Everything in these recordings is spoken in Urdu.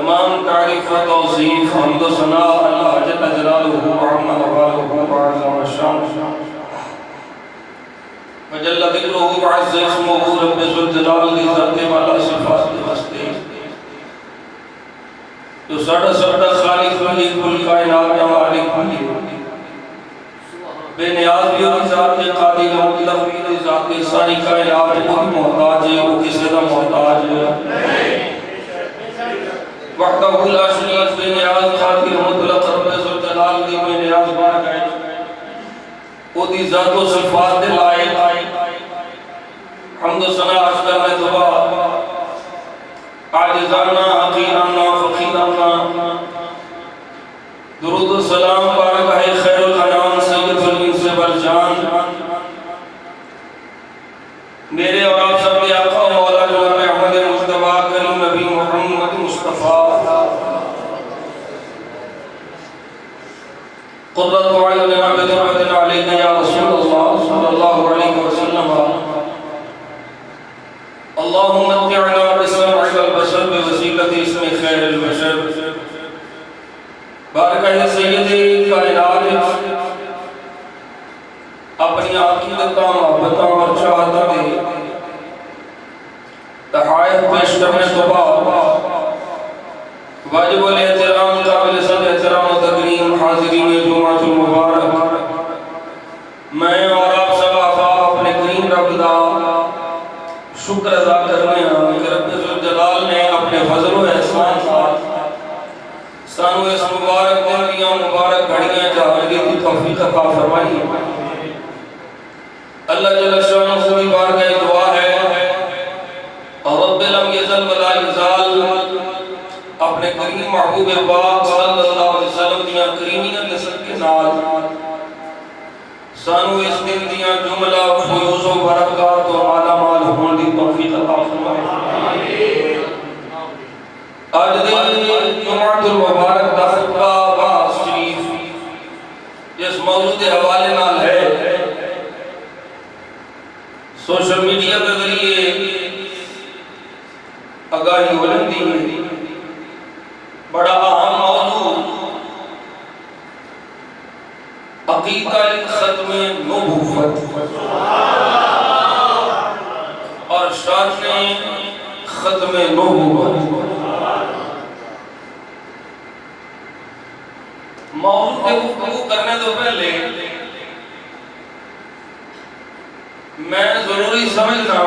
تمام تعریف و توصیف حمد و ثنا اللہ جل جلالہ وعظم والہ وعظم الشان وجل ذکرہ وعز اسمہ رب ذو الجلال دی ذات والا صفات ہستی جو سڑا سڑا خالق مالک کل کائنات کا مالک بے نیاز بھی ہوئی ذات قادر مطلق بھی ذات ساری کائنات کو محتاج ہے وہ کسی کا محتاج ہے وحدہ لا شریک بے نیاز قادر مطلق رب ذو الجلال دی بے نیاز بارک ہے وہ دی ذات و صفات دے لائق حمد و ثنا عرض کرنے دعا عاجزانہ حقیرانہ فقیرانہ درود و سلام بارک ہے خیر الانام سید الانس والجان میرے اور آپ سب کے آقا مولا جناب احمد مصطفیٰ کریم نبی محمد مصطفیٰ قرۃ اعیننا بتربت علیک یا رسول اللہ صلی اللہ علیہ وسلم اللہم اتعنا بسمع البشر بوسیلت اسم خیر البشر بارکہ سید کائنات اپنی عقیدتاں محبتاں اور چاہتاں دے تحائف پیش کرنے تو بعد واجب الاحترام قابل صد احترام و تکریم حاضرین جمعۃ المبارک میں اور آپ سب آفاق اپنے کریم رب دا شکر ادا کرنے ہیں کہ رب ذوالجلال نے اپنے فضل و احسان سانو اس مبارک دن دیا مبارک گھڑیاں جہانگیر کی توفیق عطا فرمائی اللہ جل شانہ سے بھی بارگاہ دعا ہے اور رب لم یزل ولا یزال اپنے کریم محبوب پاک صلی اللہ علیہ وسلم دیا کریمیت نسل کے نال سانو اس دن دیا جملہ فیوز و برکات و مالا مال ہون دی توفیق عطا فرمائے آج دن جمعۃ المبارک دا خطبہ باز شریف جس موضوع دے حوالے نال ہے سوشل میڈیا کے ذریعے آگاہی بلندی ہے بڑا اہم موضوع عقیدہ ختم نبوت اور شان ختم نبوت موضوع پہ گفتگو کرنے تو پہلے میں ضروری سمجھنا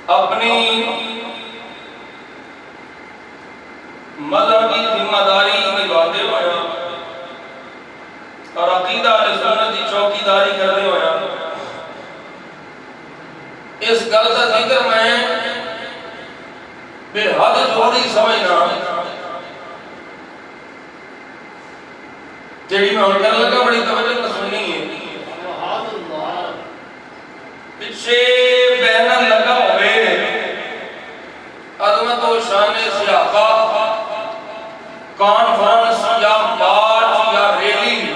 اپنی مذہبی ذمہ داری نبھاتے ہوئے اور عقیدہ اہل سنت کی چوکیداری کرتے ہوئے اس گل کا ذکر میں بے حد ضروری سمجھنا جڑی میں ہن کرن لگا بڑی توجہ نہ سننی ہے پیچھے بیان لگا ہوئے عظمت و شان سیاقہ کانفرنس یا مارچ یا ریلی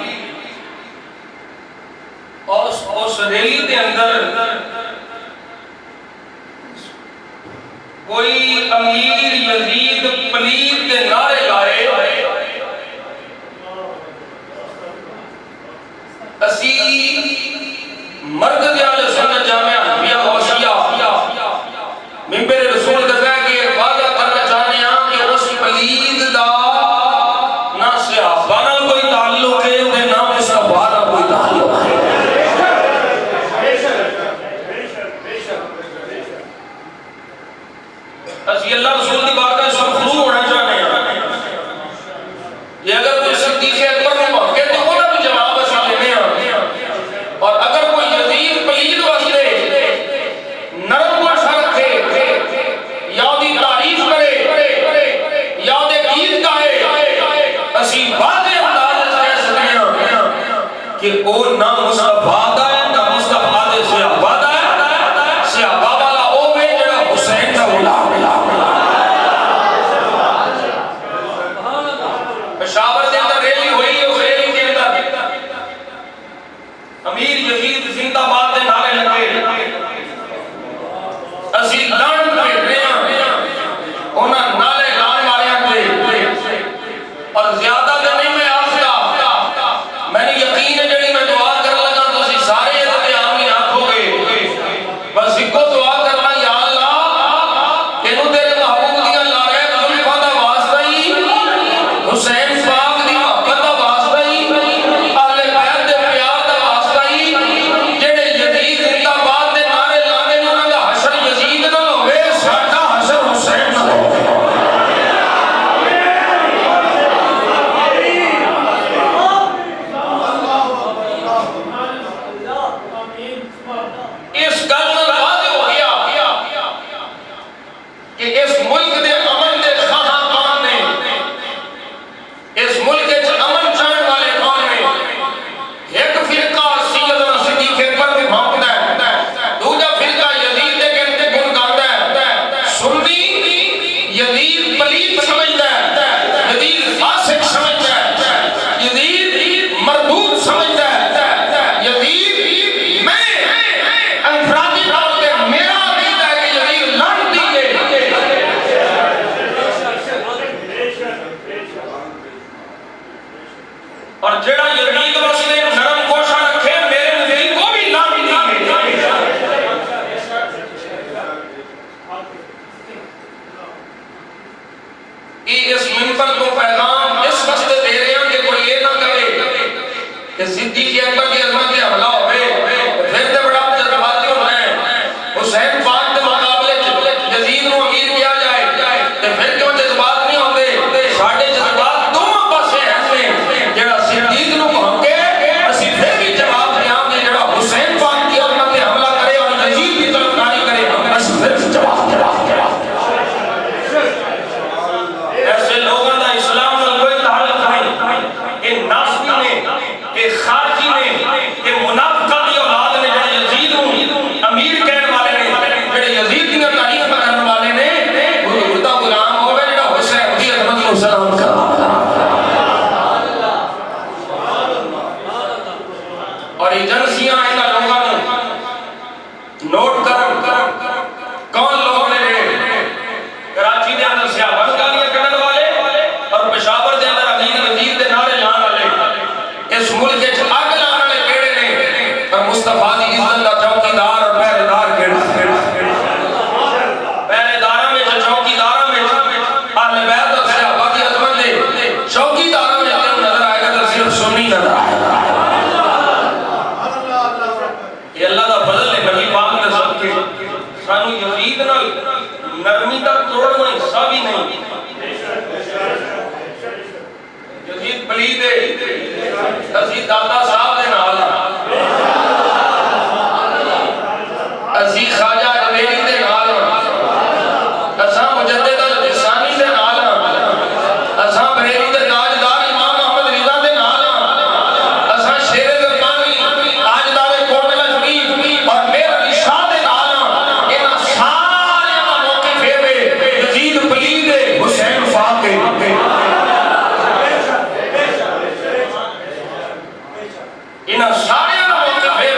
اور اس ریلی کے اندر کوئی امیر یزید پلید کے نعرے لائے اسی مرد دیال سنت جامعہ بیا ہوشیہ ممبر رسول دکھا کہ وعدہ کرنا چاہنے ہیں کہ اس پلید دا نہ صحابہ کوئی تعلق ہے نہ مصطفیٰ نہ کوئی تعلق ہے اسی اللہ رسول کی بات کا سب خلو ہونا چاہنے ہیں یہ اگر کوئی صدیق اکبر میں موقع تو وہ بھی جواب اسی لینے ہیں اور اگر کوئی یزید پلید واسطے نرم و شرط ہے یا دی تعریف کرے یا دے گیت گائے اسی واضح انداز سے کہہ سکتے ہیں کہ وہ نہ مصطفیٰ دا ہے نہ مصطفیٰ دے صحابہ دا ہے صحابہ والا او ہے جڑا حسین دا غلام پشاور کے اندر ریلی ہوئی ہے اس ریلی کے اندر امیر یزید زندہ باد کے نعرے لگے اسی لان بھیجنے انہاں نالے لان والے اور زیادہ تو نہیں میں آفتا میں نے یقین ہے جڑی میں دعا کر لگا تو اسی سارے یہ آمی آنکھو گے بس ایک کو دعا کرنا یا اللہ انہوں تیرے محبوب دیا لارے ظلفہ دا واسطہ ہی حسین پاک دی محبت دا واسطہ ہی اہل بیت دے پیار دا واسطہ ہی جڑے یزید زندہ باد دے نعرے لانے انہوں دا حشر یزید نہ ہوئے ساڈا حشر حسین نہ ہوئے اس گل میں واضح ہو گیا کہ اس ملک دے امن دے خواہاں کون نے اس ملک کے امن چاہنے والے کون نے ایک فرقہ سیدنا صدیق اکبر بھی بھونکتا ہے دوسرا فرقہ یزید دے کہتے گن گاتا ہے سنی یزید پلیت سمجھتا ہے یزید فاسق سمجھتا ہے یزید مردود سمجھتا ہے یزید میں انفرادی طور پہ میرا عقیدہ ہے کہ یزید لعنتی ہے اور جڑا یزید واسطے نرم گوشہ رکھے میرے نزدیک کو بھی لعنتی ہے اس منبر کو پیغام اس وقت دے رہے ہیں کہ کوئی یہ نہ کرے کہ صدیق اکبر کی عظمت پہ حملہ ہوئے پھر تے بڑا جذباتی ہونا ہے حسین پاک کے مقابلے یزید کو امیر کیا جائے تے پھر کیوں جذبات نہیں ہوتے ساڈے جذبات دونوں پاسے ہیں جڑا صدیق نو بھونکے اسی پھر بھی جواب دیاں گے جڑا حسین پاک کی عظمت پہ حملہ کرے اور یزید کی طرفداری کرے اسی پھر بھی جواب ایسے لوگوں دا اسلام میں کوئی تعلق نہیں یہ ناسبی نے یہ خارجی نے یہ منافقہ دی اولاد نے جڑے یزید ہوں امیر کہنے والے نے جڑے یزید کی تعریف کرنے والے نے حضور دا غلام ہوئے جڑا حسین دی عظمت کو سلام کرا اور ایجنسیاں اینا لوگوں نوٹ کر کون لوگ نے کراچی دے اندر سیاہ بنگالیاں کرنے والے اور پشاور دے اندر امیر یزید دے نعرے لان والے اس ملک کے آگ لان والے کیڑے نے اور مصطفیٰ دی عزت دا چوکیدار اور پہرے دار کیڑا پہرے داراں میں چوکی داراں میں اہل بیت اور صحابہ کی عظمت دے چوکی داراں میں کیوں نظر آئے گا تو صرف سنی نظر آئے گا یہ اللہ دا فضل ہے نبی پاک نے سب کے سانو یزید نال نرمی دا توڑنا حصہ بھی نہیں یزید پلید ہے اسی دادا صاحب دے نال اسی خواجہ جویری دے نال اساں مجدد الحسانی دے نال اساں بریلی دے تاجدار امام احمد رضا دے نال اساں شیر زبانی تاجدار کوٹلا شریف اور میر علی شاہ دے نال انہاں سارے دا موقف ہے یزید پلید ہے حسین پاک ہے انہاں سارے دا موقف ہے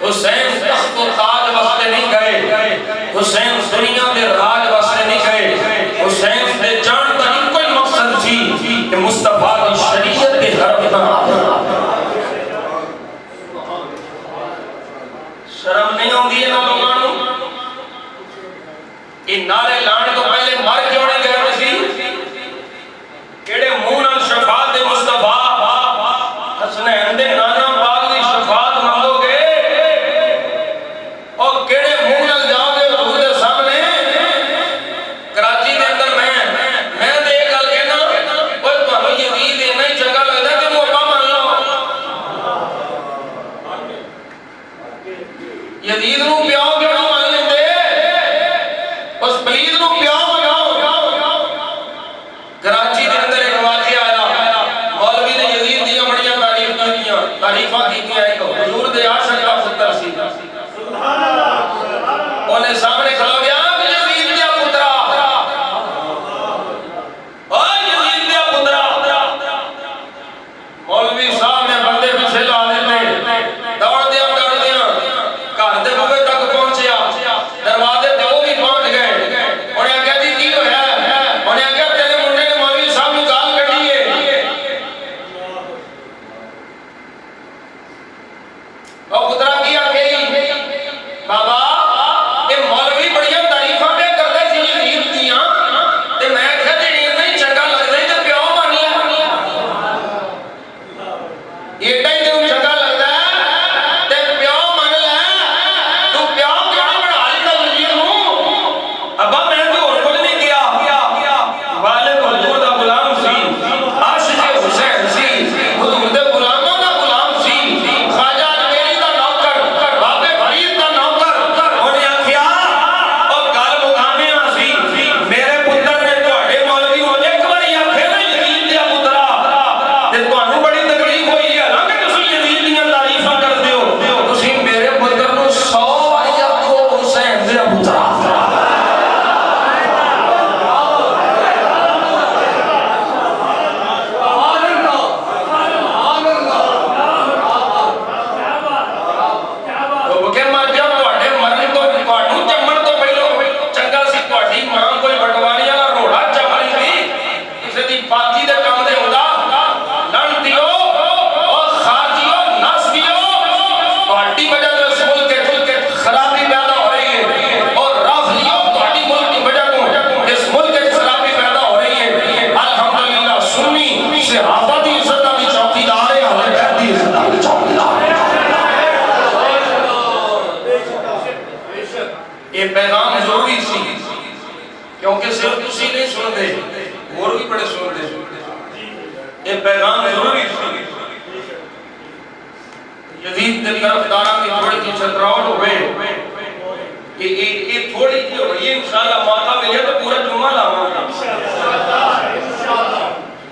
حسین تخت و تاج واسطے نہیں گئے حسین دنیا دے راج واسطے نہیں گئے حسین دے جان دا کوئی مقصد تھی کہ مصطفیٰ کی شریعت کے حرف نہ شرم نہیں ہوندی ہے نا لوگوں یہ نعرے لانے تو پہلے مر کیوں نہیں گئے سی کیڑے منہ نال شفاعت دے مصطفیٰ حسنین دے نانا پاک دی شفاعت مانگو گے اور کیڑے منہ نال جاؤ گے حضور دے سامنے کراچی دے اندر میں دے گل کہنا اوے تانوں یزید اتنا ہی چنگا لگدا کہ محبا مان لو یزید نو پیو کیوں نہ مان لیندے اس پلید نو پیو مناؤ کراچی دے اندر ایک واقعہ آیا مولوی نے یزید دیاں بڑیاں تعریفاں کیتیاں ایک حضور دے عاشق کا پتر سی سبحان اللہ اونے سامنے کھڑا گیا یزید دیا پترا او یزید دیا پترا مولوی صاحب نے بندے پیچھے لا دیتے دوڑ دیا گھر دے بوے تک پہنچ اور پترا کی آکھے بابا یہ مولوی بڑیاں تعریفاں پہ کرتے سی یزید دیاں تے میں آکھیا جے نہیں چنگا لگدا تے پیو مان لے ایڈا ہی تے چنگا لگدا تے پیو مان لے تو پیو کیوں نہیں بنا لیتا یزید نوں ابا میں تے ہور کچھ نہیں کیا والد حضور دا غلام سی عاشق حسین سی حضور دے غلاماں دا غلام سی خواجہ میری دا نوکر بابے فرید دا نوکر انہیں آکھیا او گل مکانے سی میرے پتر نے تواڈے مولوی نوں ایک باری آکھے نا یزید دیا پترا تے تانوں بڑی تکلیف ہوئی ہے نا کہ تسی یزید دیاں تعریفاں کردے ہو تسی میرے پتر نوں 100 باری آکھو حسین دیا پترا پیغام ضروری سی کیونکہ صرف تسی نہیں سن دے اور بھی بڑے سن دے یہ پیغام ضروری سی یزید دے طرفداراں کی تھوڑی کی چھتراوٹ ہوئے کہ یہ تھوڑی کی ہوئی ہے انشاءاللہ موقع ملے تو پورا جمعہ لاواں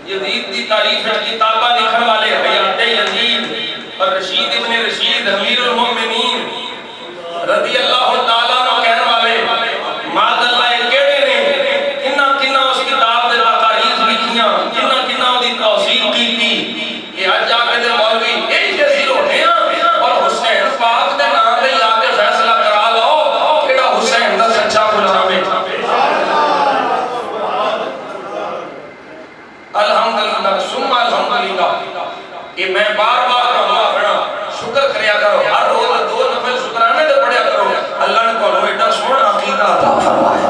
یزید دی تاریخ کتاباں لکھن والے حیات یزید اور رشید ابن رشید امیر المومنین رضی اللہ تعالیٰ عنہ کہنے والے ماد اللہ کیڑے نے کنہ اس کتاب دے تقاریر لکھیاں کنہ دی توثیق کی کہ آج آگے دے مولوی یہی جیسی ہونے ہیں اور حسین پاک دے نام دے آگے فیصلہ کرا لو کیڑا حسین دا سچا غلام ہے الحمدللہ ثم الحمدللہ کہ میں بار بار اپنا شکر کریا کرو ہر روز 2 نفل شکرانے دے پڑھیا کرو اللہ نے کہو ایڈا سونا عقیدہ عطا فرمایا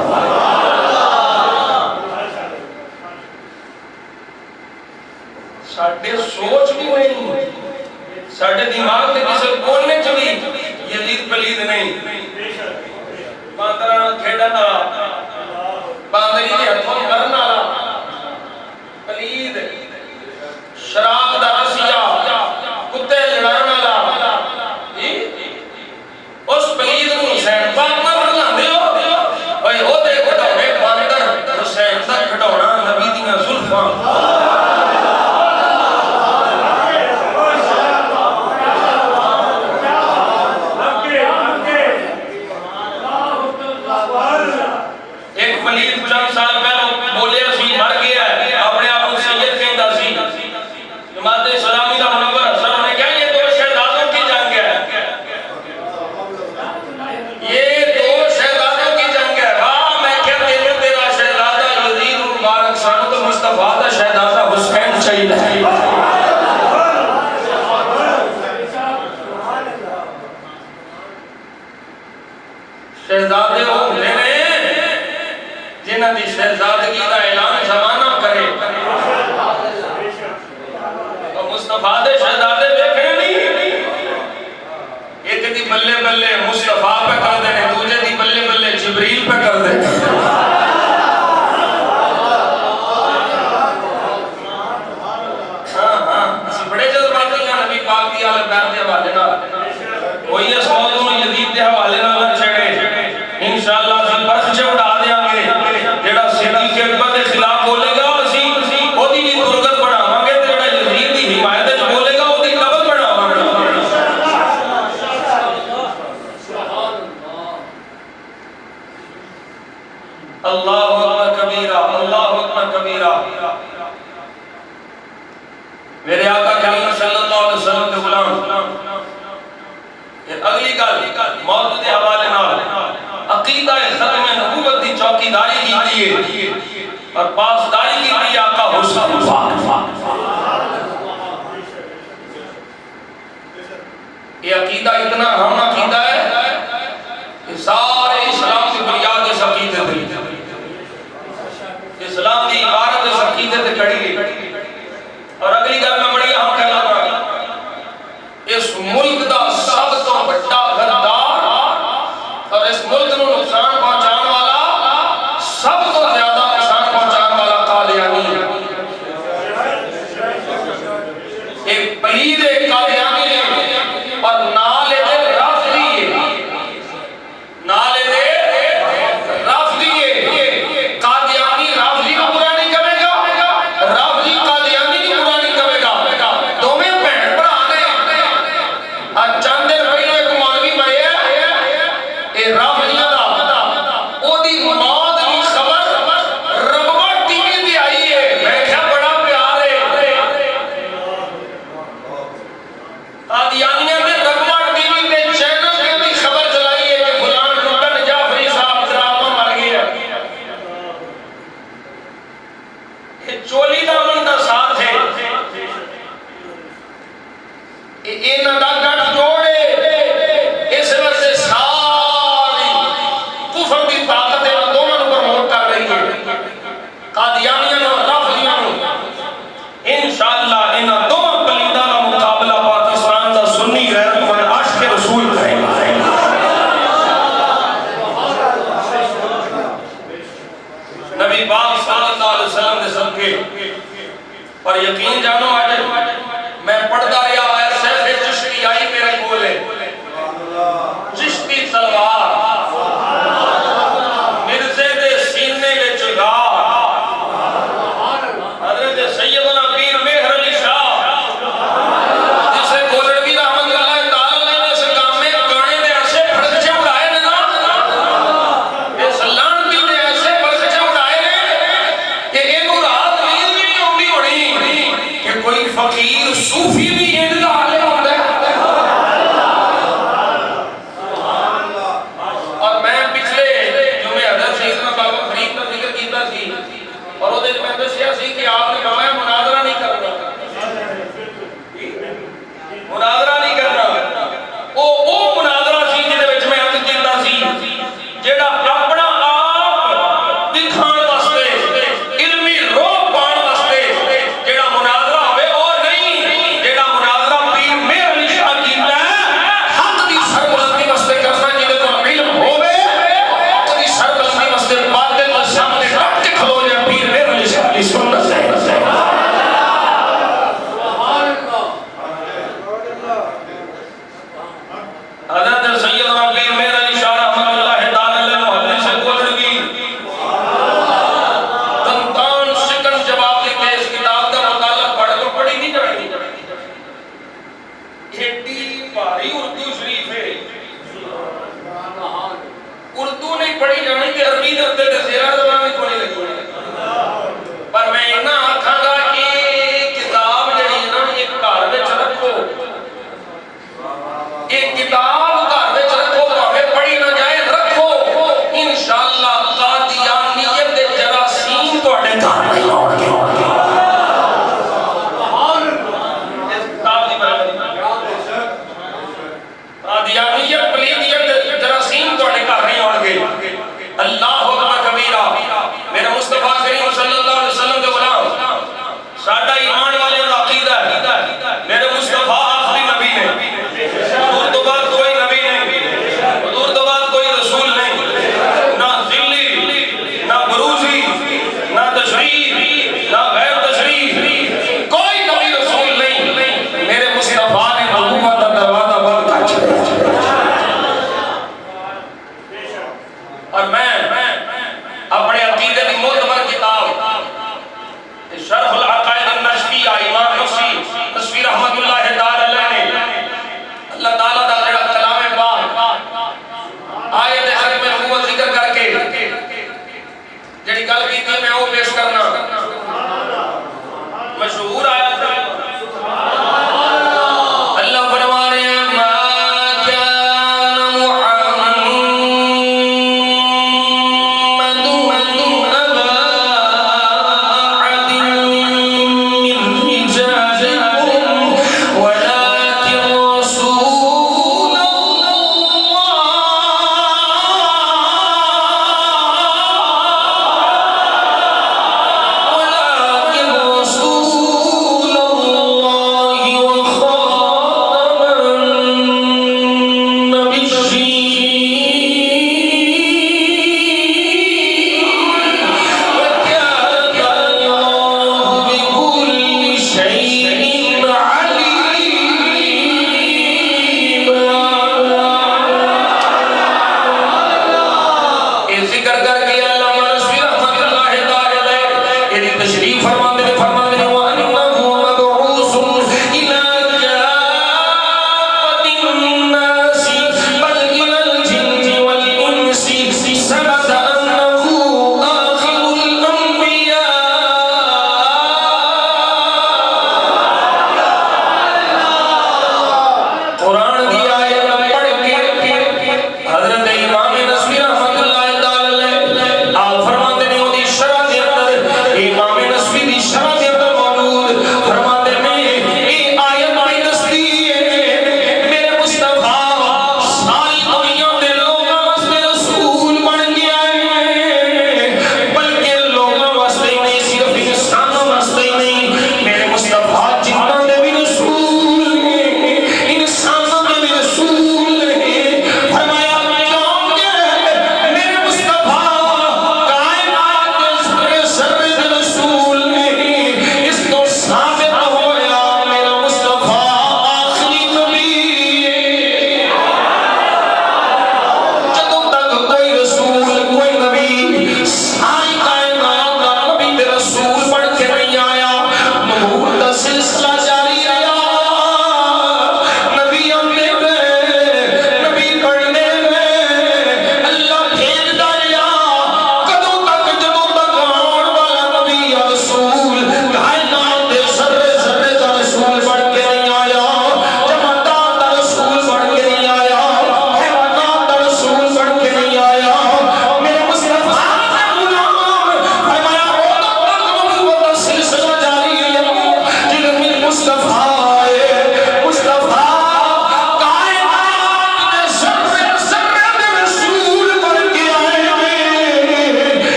ساڈے سوچ بھی نہیں ساڈے دماغ تے کسے بولنے چ بھی یزید پلید نہیں باندراں کھیڈن والا باندری دے ہتھوں مرن والا پلید شراب دا رسیا کتے لڑان والا اس پلید نوں حسین پاک نہ بناندے ہو اوئے او تے کھڈاوے باندر حسین دا کھڈاونا نبی دیاں زلفاں ایک پلید چند سال پہلے بولے سی مر گیا ہے اپنے آپ کو سید کہندا سی جماعت اسلامی کا منور حسن نے کہا یہ 2 شہزادوں کی جنگ ہے یہ 2 شہزادوں کی جنگ ہے واہ میں کیا تیرا شہزادہ یزید مبارک سانو تو مصطفیٰ دا شہزادہ حسین چاہیے شہزادے ہوندے نے جنہاں دی شہزادگی دا اعلان زمانہ کرے اور مصطفیٰ دے شہزادے دیکھنے نہیں ایک دی بلے بلے مصطفیٰ پہ کر دینے دوجہ دی بلے بلے جبریل پہ کر دینے اسی بڑے جذباتی ہیں نبی پاک دی آل پیر دے حوالے نال کوئی اس موضوع میں یزید دے حوالے نال نہ چھڑے انشاءاللہ اسی برخ چ اڑا دیاں گے جڑا صدیق اکبر دے خلاف بولے گا اسی اودی بھی درگت بڑھاواں گے تے جڑا یزید دی حمایت وچ بولے گا اودی نبض بڑھاواں گے اللہ اکبر کبیرہ اللہ اکبر کبیرہ میرے آقا کریم صلی اللہ علیہ وسلم کے غلام اگلی گل موت دے حوالے نال عقیدہ ختم نبوت دی چوکیداری کی ہے اور پاسداری کی بھی آقا حسین یہ عقیدہ اتنا اہم عقیدہ ہے کہ سارے اسلام کی بنیاد اس عقیدے تھی، اسلام کی عبارت اس عقیدے تے کھڑی ہے۔ اور اگلی گل میں بڑی اہم کہہ لگا، اس ملک دا سب تو بڑا غدار اور اس ملک کو نقصان پہنچان والا، سب تو زیادہ نقصان پہنچان والا قادیانی ہے۔ ایک پلید قادیانی ہے اور نال دے رافضی ہے، نال دے رافضی ہے۔ قادیانی رافضی کو برا نہیں کرے گا، رافضی قادیانی کو برا نہیں کرے گا، دونوں بہن بھرا نے۔ آج چند دن پہلے ایک مولوی مرے اے رافضیاں دا، او دی موت دی خبر ربوٹ ٹی وی تے آئی ہے، میں کہا بڑا پیار ہے۔ قادیانیاں نے ربوٹ ٹی وی تے چینل تے دی خبر چلائی ہے کہ فلان ٹوٹن جعفری صاحب ڈرامہ مر گیا۔ یہ چولی دا من دا ساتھ ہے، انہاں دا گٹھ جوڑے، اس واسطے ساری کفر دی طاقت انہاں دونوں کو پروموٹ کر رہی ہے، قادیانیاں اور رافضیاں۔ انشاءاللہ انہاں دونوں پلیداں دا مقابلہ پاکستان دا سنی غیرت مند عاشق رسول کرے گا۔ نبی پاک صلی اللہ علیہ وسلم نے صدقے اور یقین جانو، آج میں پڑھتا رہا ہے، شیخ چشتی آئی میرے کولے، چشتی تلوار مرزے دے سینے وچ غار، حضرت سیدنا پیر مہر علی شاہ جسے گولڑوی رحمت اللہ تعالی نے اس کام میں گانے دے ایسے پھڑکچے اڑائے نے نا، اس لعنتی نے ایسے پھڑکچے اڑائے نے کہ اینو رات نیند بھی نہیں ہوندی ہونی کہ کوئی فقیر صوفی بھی ان دا عالم ہوتا ہے۔ اور میں پچھلے جمعے حضرت سیدنا بابا فرید کا ذکر کیتا سی اور وہ میں دسیا سی کہ آپ نے کہا ہے مناظرہ نہیں کرنا، مناظرہ نہیں کرنا۔ او مناظرہ سی جہدے وچ میں عرض کیتا سی جیڑا اپنا آپ دکھان واسطے، علمی روح پان واسطے جیڑا مناظرہ ہوئے اور نہیں، جیڑا مناظرہ پیر مہر علی شاہ کیتا ہے حق دی سربلندی واسطے کرنا، جہدے کو علم ہوئے او دی سربلندی واسطے باطل کے سامنے ڈٹ کے کھلو جائے، پیر مہر علی شاہ کی سنت ہے۔ حضرت سیدنا پیر مہر علی شاہ رحمۃ اللہ تعالی علیہ محدث گولڑوی تنتان شکن جواب دی اس کتاب دا مطالعہ پڑھ کو پڑھی نہیں جانی، ایڈی بھاری اردو شریف ہے، اردو نہیں پڑھی جانی کہ عربی دے اوتے تے زیرہ زبان نہیں پڑھی لگی۔ پر میں انہاں آکھاں گا کہ کتاب جڑی ہے نا ایک گھر وچ رکھو، ایک کتاب گھر وچ رکھو، بھاویں پڑھی نہ جائے رکھو، انشاءاللہ قادیانیت دے جراثیم تہاڈے گھر نہیں آؤ گے۔ اس کتاب دی قادیانیت پلیدیت دے جراثیم تہاڈے گھر نہیں آؤ گے۔ اللہ اکبر کبیرہ۔ میرے مصطفیٰ کریم صلی اللہ علیہ وسلم کے غلام، ساڈا ایمان والے دا عقیدہ ہے میرے مصطفیٰ آخری نبی نے، حضور تو بعد کوئی نبی نہیں، حضور تو بعد کوئی رسول نہیں، نہ ذلی نہ بروزی نہ تشریف نہ غیر تشریف، کوئی نبی رسول نہیں، میرے مصطفیٰ نے نبوت کا دروازہ بند کر چھوڑا۔ اور میں اپنے عقیدے کی معتبر کتاب شرح العقائد النشفیہ امام نصفی رحمت اللہ تعالی علیہ نے اللہ تعالیٰ دا جڑا کلام پاک آیت حق میں نبوت ذکر کر کے جڑی گل کیتی میں وہ پیش کرنا، مشہور آیت ہے۔ اللہ فرما رہے ہیں ما كان محمد أبا أحد من رجالكم ولكن رسول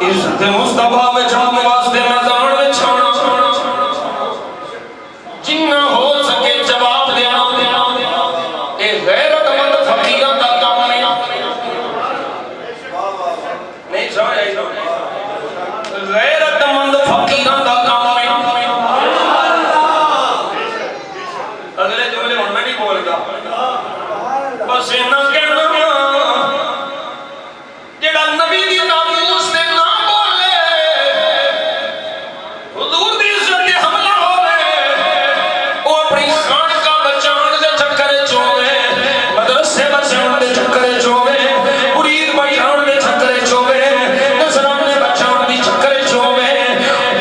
عزت مصطفیٰ میں چھوڑنے واسطے میدان میں چھوڑا جنہ ہو سکے جواب دینا اے غیرت مند فقیرہ کا کام نہیں سمجھ آئی غیرت مند فقیرہ کا کام نہیں اگلے جملے ہوں میں نہیں بول گا بس انہاں کہنا جڑا نبی دی ناموس نے نہ بولے حضور دی عزت دے حملہ ہوئے وہ اپنی خان کا بچان دے چکر چوے مدرسے بچان دے چکر چوے مرید بچان دے چکر چوے نظرانے بچان دی چکر چوے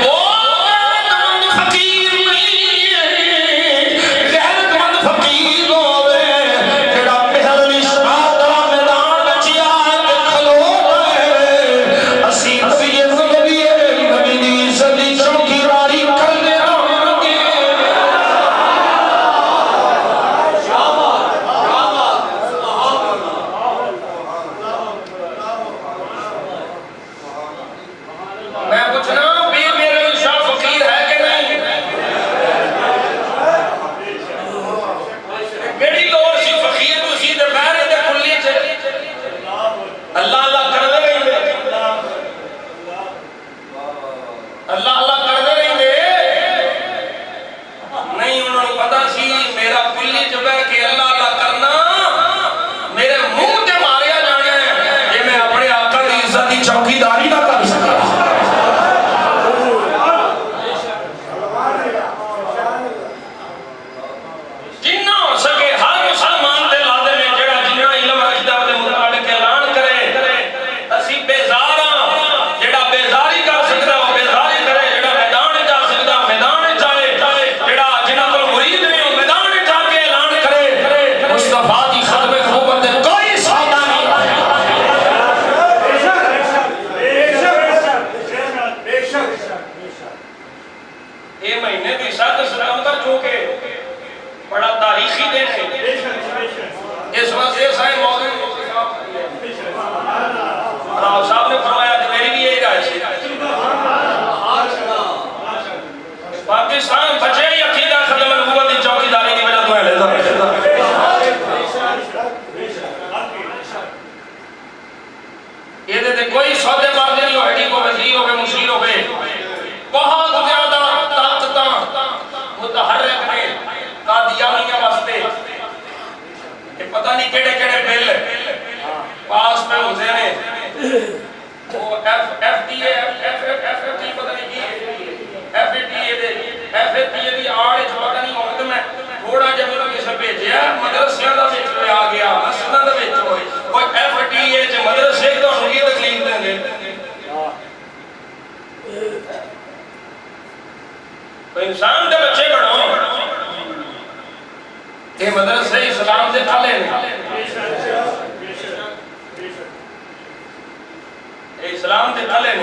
وہ غیرت مند فقیر نہیں غیرت مند فقیر ہوئے جڑا پہل نشاہ دا میدان بچیا ہے کھلو گئے اسی نبی نبی نبی دی عزت دی چوکیداری کرنے آؤں گے میں پوچھنا پیر میرے شاہ فقیر ہے کہ نہیں کیڑی لوڑ سی فقیر تو سی دے بہرے دے کلی چ اللہ اللہ کر دے رہی دے اللہ اللہ کر دے رہی دے نہیں انہوں نے پتا سی میرا کلی چ بہ کے اللہ اللہ کرنا میرے منہ تے ماریا جانا ہے یہ میں اپنے آقا دی عزت دی چوکیداری نہ کر سکتا جنہ ہو سکے ہر مسلمان دے لادے میں جڑا جنہ علم رکھدا دے مطابق اعلان کرے اسی بیزار ہاں جڑا بیزاری کر سکدا وہ بیزاری کرے جڑا میدان جا سکدا میدان جائے جڑا جنہ کو مرید نے وہ میدان جا کے اعلان کرے مصطفیٰ دی ختم نبوت دے کوئی سودا نہیں یہ مہینے دی 7 ستمبر جو کہ بڑا تاریخی دن ہے اس واسطے سائے موضوع راو صاحب نے فرمایا کہ میری بھی یہی رائے سے پاکستان بچے ہی عقیدہ ختم نبوت دی چوکیداری کی وجہ تو ہے لیتا یہ دیتے کوئی سودے بازی نہیں ہو ہیڈی کو وزیر ہو گئے مشیر ہو گئے بہت زیادہ طاقتاں متحرک نے قادیانیہ واسطے یہ پتہ نہیں کیڑے کیڑے بل پاس میں ہوتے ہیں وہ ایف ٹی اے پتہ نہیں کی ایف ٹی اے دی آڑ جو پتہ نہیں ہوتے میں تھوڑا جب انہوں نے اسے بھیجیا مدرسیاں دا بچ میں آ گیا مسجدہ دا بچ ہوئے کوئی ایف ٹی اے جو مدرسے تو انہوں کی تکلیف دیں گے تو انسان دے بچے بڑھو یہ مدرسے اسلام سے کھا لیں اسلام سے کھا لیں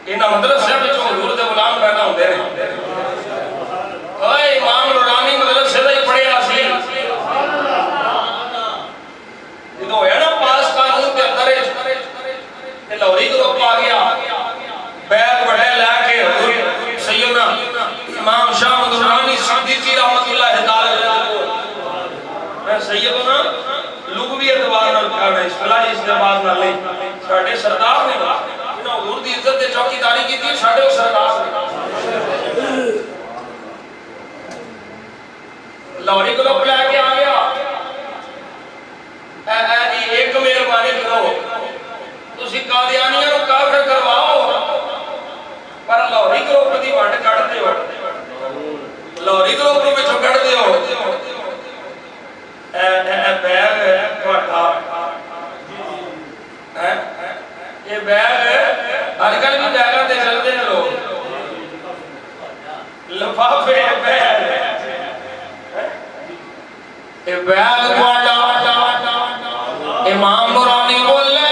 انہا مدرسے بچوں حضور دے غلام پیدا ہوں دے رہے اوہ امام نورانی مدرسے دے پڑے آسی یہ تو ہے نا پاس قانون کے اندر یہ لوری گروپ آ گیا بیگ بڑھے لے کے حضور سیدنا امام شاہ نورانی صدیقی رحمت اللہ تعالی میں سیدنا لغوی اعتبار نہ کرنا اصطلاحی اعتبار نہ لیں ساڈے سردار نے انہاں حضور دی عزت تے چوکیداری کیتی ساڈے سردار نے لاہوری گروپ لے کے آ گیا ایک مہربانی کرو تسی قادیانیاں نو کافر کرواؤ پر لاہوری گروپ دی ونڈ کڈ دیو لاہوری گروپ نو وچوں کڈ دیو بیگ یہ بیگ ہر کل بھی بیگاں تے چلتے ہیں لوگ لفافے بیگ یہ بیگ امام نورانی بولے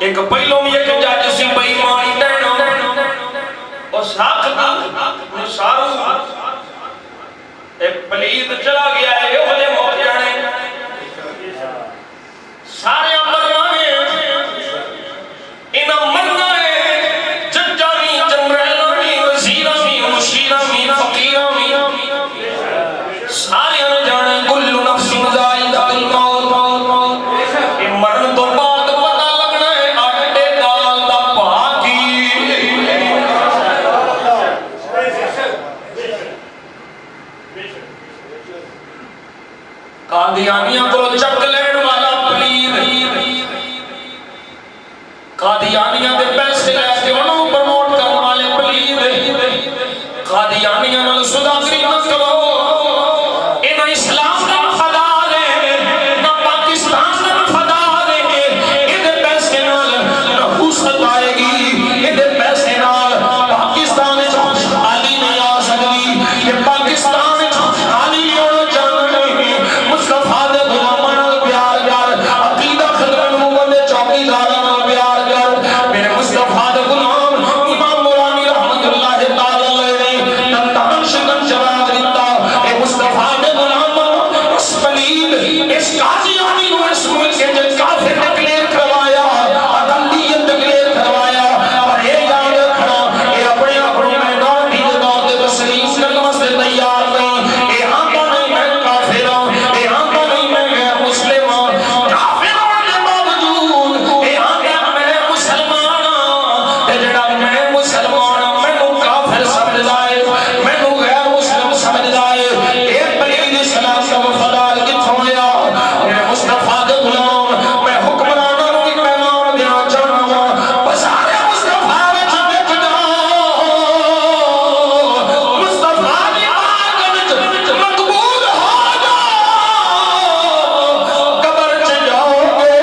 ایک پہلوں میں ایک جاج سی بئی مائی ڈینو اور ساکھ نسارو ایک پلید چلا گیا ہے یہ بھلے موت جانے سارے مرنا ہے انہاں مرنا ہے ججانی جنرلانی وزیرانی مشیرانی فقیرانی سارے نے جانے کل نفس ذائقہ الموت یہ مرن تو بعد پتہ لگنا ہے آٹے دال دا پاکی قادیانیاں کو چک لین والا پلید قادیانیاں دے پیسے لے کے انہوں پرموٹ کرنے والے پلید قادیانیاں نال صداقری نہ کرو انہاں اسلام کا وفادار ہے نہ پاکستان کا وفادار ہے انہاں پیسے نال نحوست آئے گی انہاں پیسے نال پاکستان خوشحالی نہیں آ سکتی کہ پاکستان خوشحالی ہونا چاہتے ہیں مصطفیٰ دے غلاماں نال پیار کر عقیدہ خدمت نبوت دے چوکیداراں نال پیار کر میرے مصطفیٰ دے غلام امام مولانی رحمت اللہ تعالی علیہ نے تنتان شکن جواب دیتا اے مصطفیٰ دے غلام اس پلید اس قادیانی کو اس ملک کے جن کافر ڈکلیئر کروایا اقلیت ڈکلیئر کروایا اور یہ یاد رکھنا یہ اپنے اپنے میدان بھی جگہ دے تسلیم کرنے سے تیار نہیں یہ آنکھا نہیں میں کافر ہوں یہ آنکھا نہیں میں غیر مسلم ہوں کافر ہونے باوجود یہ آنکھا میں مسلمان ہوں یہ جڑا میں مسلمان ہوں میں نو کافر سمجھ جائے میں نو غیر مسلم سمجھ جائے یہ پلید اسلام کا وفادار کتھوں لیا میرے مصطفیٰ کے غلام میں حکمرانوں کو ایک پیغام دینا چاہوں گا بسارے مصطفیٰ میں چھپک جاؤ مصطفیٰ کی آگت مقبول ہو جاؤ قبر چ جاؤ گے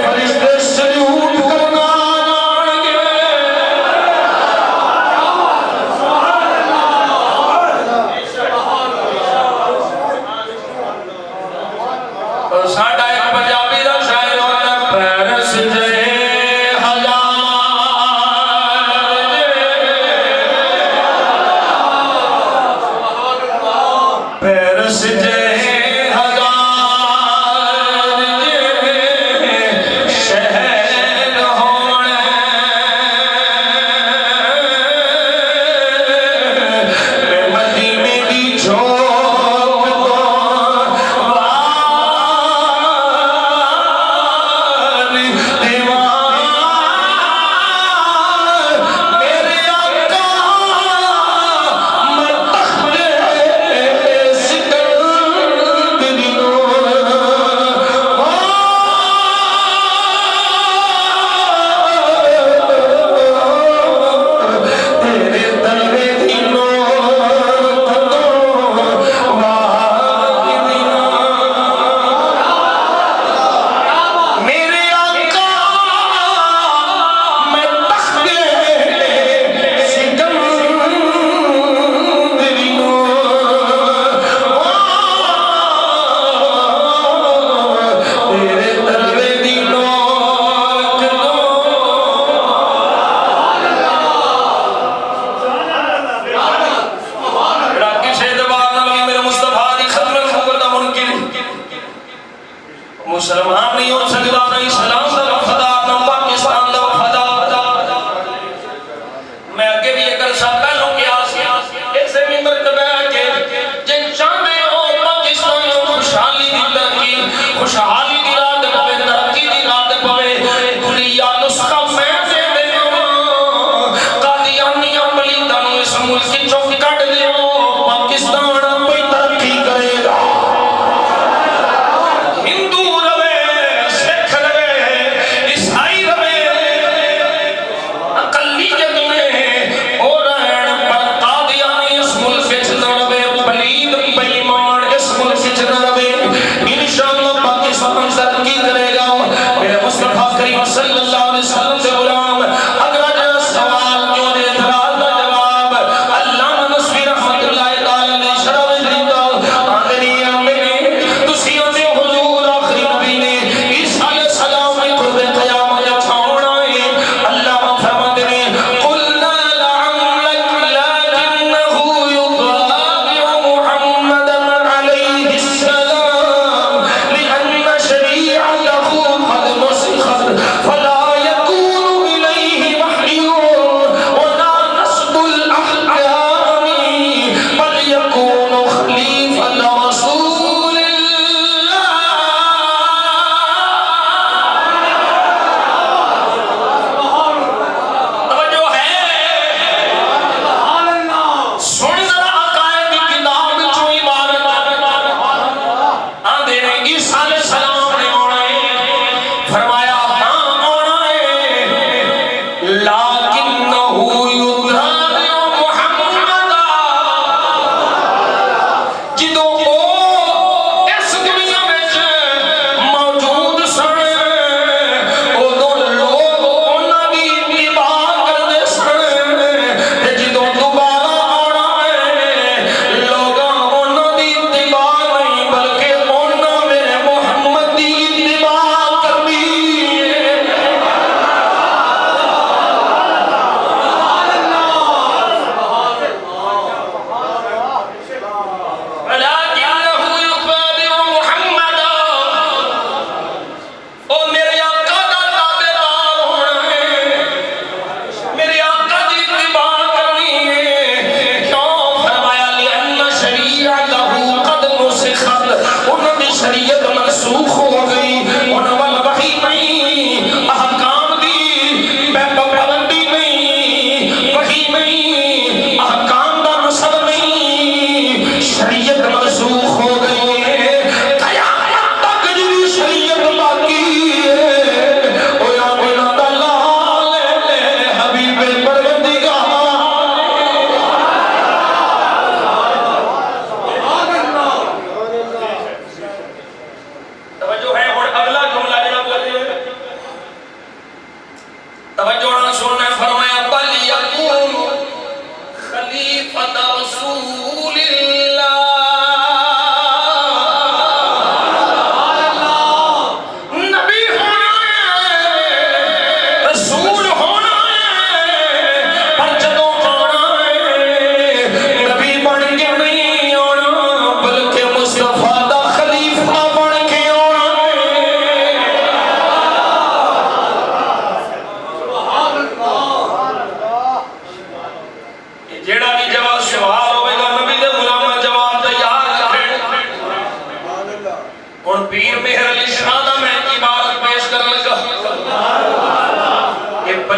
فرشتے سلیوٹ کرنا جان گے ساڈا ایک پنجابی دا شاعر ہوتا ہے پیرس جے ہزار پیرس جے ہزار شہر ہونے مدینے دی جھوک میرے آقا میں تخت سکندر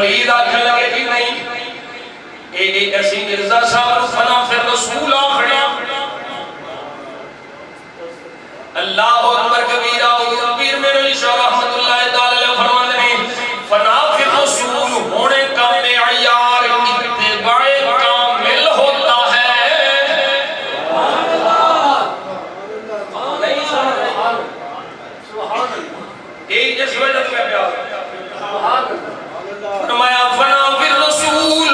پلید آکھن لگے کہ نہیں اے ایسی مرزا صاحب فنا پھر رسول آخڑے اللہ اکبر کبیرہ پیر میرے علی شاہ رحمت اللہ تعالی فرماتے ہیں فنا پھر رسول ہونے کا معیار اتباع کامل ہوتا ہے یہ اس وجہ سے پیار فرمایا فنا پھر رسول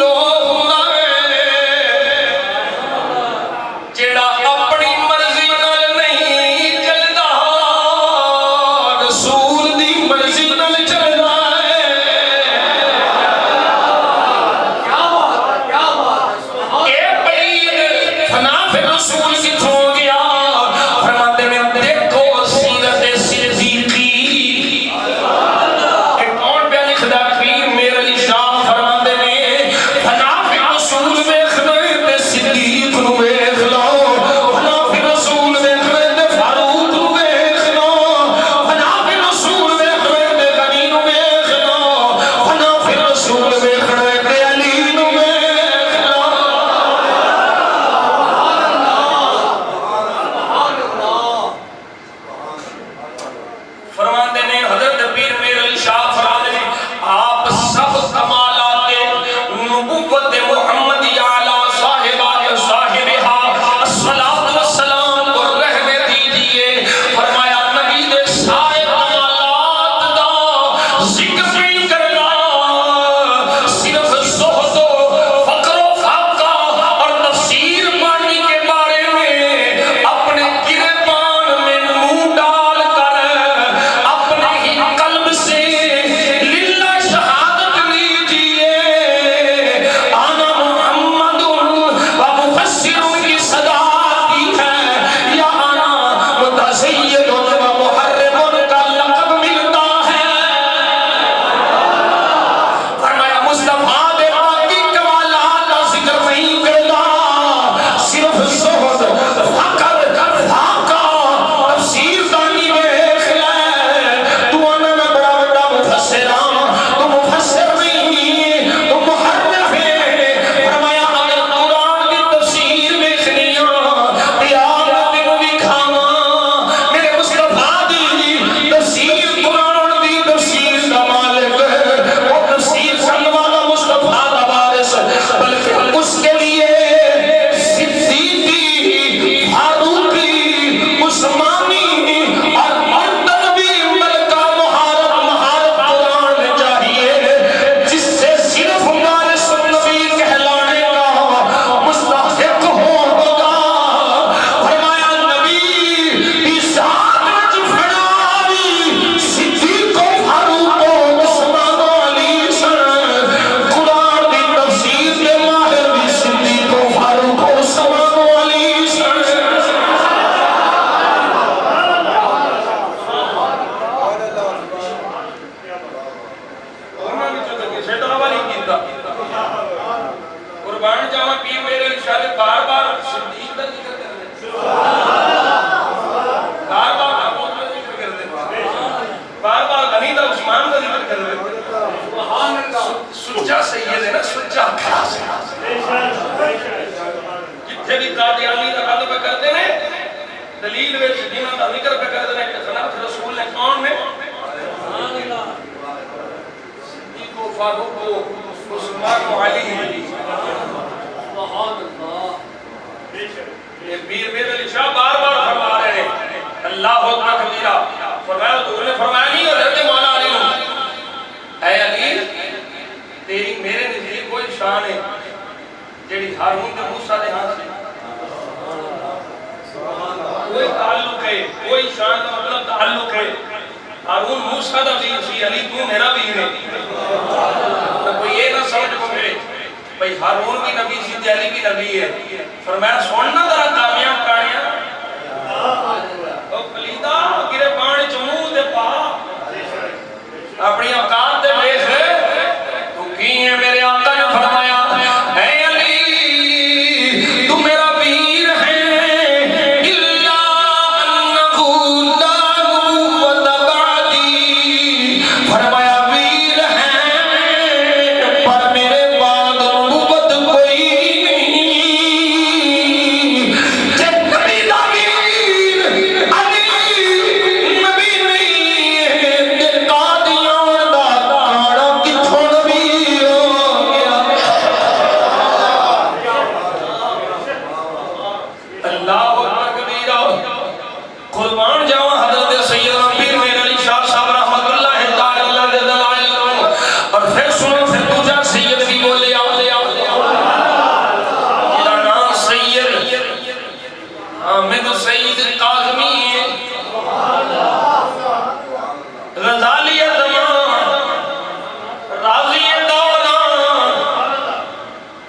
اپنی اوقات دے دیکھ تو کی ہے میرے آقا نے فرمایا اے علی تو میرا پیر ہے الا انہ لا نبوت بعدی فرمایا پیر ہے اللہ اکبر کبیرہ قربان جاؤں حضرت سیدنا پیر میر علی شاہ صاحب رحمت اللہ تعالی اللہ دے دلائل اور پھر سنو پھر دوجہ سید بھی بولے جدا نام سید حامد سید قاظمی ہے غزالی زمان راضی دوران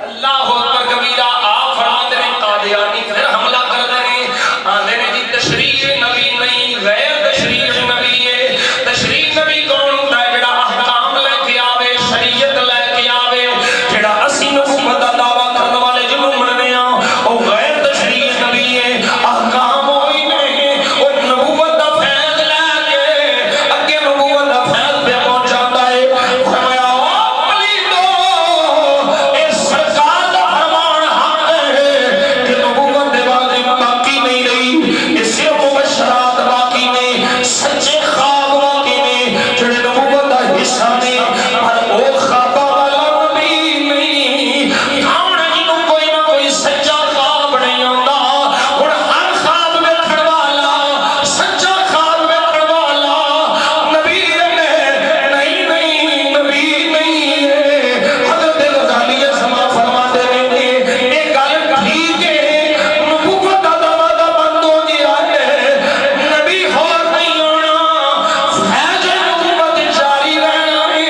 اللہ اکبر کبیرہ آپ فرماتے ہیں قادیانی پھر حملہ کر دیں آنے نے جی تشریح نبی نہیں غیر تشریح نبی ہے تشریح نبی کون ہوتا ہے جڑا احکام لے کے آوے شریعت لے کے آوے جڑا اسی نبوت دا دعویٰ کرنے والے جنہوں مننے آؤ وہ غیر تشریح نبی ہے احکام ہوئی نہیں وہ نبوت دا فیض لے کے اگے نبوت دا فیض پہ پہنچاتا ہے فرمایا پلی دو اے سرکار دا فرمان حق ہے کہ نبوت دے واجب باقی نہیں رہی اس سے مبشرات باقی نہیں سچے خواب باقی نہیں جڑے نبوت دا حصہ نہیں پر او خوابہ والا نبی نہیں کھاؤنا جنہوں کوئی نہ کوئی سچا خواب نہیں ہوتا اور ہر خواب میں کھڑوالا سچا خواب میں کھڑوالا نبی نہیں نبی نہیں ہے حضرت غزالی سما فرماتے رہتے ایک گل ٹھیک ہے نبوت دا دعویٰ بند ہو گیا ہے نبی اور نہیں ہونا فیض نبوت جاری رہنا ہے